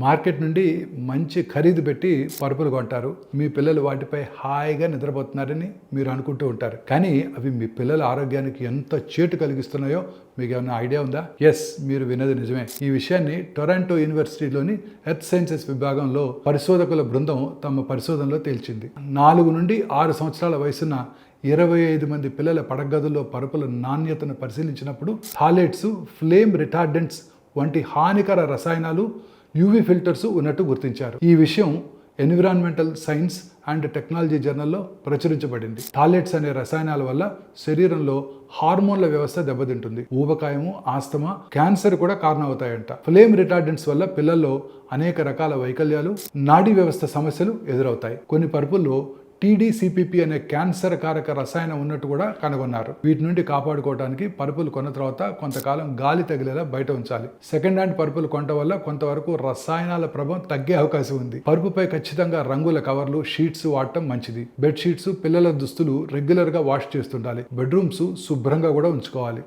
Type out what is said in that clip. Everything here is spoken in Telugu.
మార్కెట్ నుండి మంచి ఖరీదు పెట్టి పరుపులు కొంటారు. మీ పిల్లలు వాటిపై హాయిగా నిద్రపోతున్నారని మీరు అనుకుంటూ ఉంటారు. కానీ అవి మీ పిల్లల ఆరోగ్యానికి ఎంత చేటు కలిగిస్తున్నాయో మీకు ఏమైనా ఐడియా ఉందా? ఎస్, మీరు విన్నది నిజమే. ఈ విషయాన్ని టొరంటో యూనివర్సిటీలోని ఎర్త్ సైన్సెస్ విభాగంలో పరిశోధకుల బృందం తమ పరిశోధనలో తేల్చింది. 4 నుండి 6 సంవత్సరాల వయసున్న 25 మంది పిల్లల పడగదుల్లో పరుపుల నాణ్యతను పరిశీలించినప్పుడు థాలేట్స్, ఫ్లేమ్ రిటార్డెంట్స్ వంటి హానికర రసాయనాలు, యూవీ ఫిల్టర్స్ ఉన్నట్టు గుర్తించారు. ఈ విషయం ఎన్విరాన్మెంటల్ సైన్స్ అండ్ టెక్నాలజీ జర్నల్లో ప్రచురించబడింది. థాలేట్స్ అనే రసాయనాల వల్ల శరీరంలో హార్మోన్ల వ్యవస్థ దెబ్బతింటుంది. ఊబకాయము, ఆస్తమా, క్యాన్సర్ కూడా కారణమవుతాయంట. ఫ్లేమ్ రిటార్డెంట్స్ వల్ల పిల్లల్లో అనేక రకాల వైకల్యాలు, నాడీ వ్యవస్థ సమస్యలు ఎదురవుతాయి. కొన్ని పరుపుల్లో TDCPP అనే క్యాన్సర్ కారక రసాయనం ఉన్నట్టు కూడా కనుగొన్నారు. వీటి నుండి కాపాడుకోవడానికి పరుపులు కొన్న తర్వాత కొంతకాలం గాలి తగిలేలా బయట ఉంచాలి. సెకండ్ హ్యాండ్ పరుపులు కొనటం వల్ల కొంతవరకు రసాయనాల ప్రభావం తగ్గే అవకాశం ఉంది. పరుపుపై ఖచ్చితంగా రంగుల కవర్లు, షీట్స్ వాడటం మంచిది. బెడ్ షీట్స్, పిల్లల దుస్తులు రెగ్యులర్ గా వాష్ చేస్తుండాలి. బెడ్రూమ్స్ శుభ్రంగా కూడా ఉంచుకోవాలి.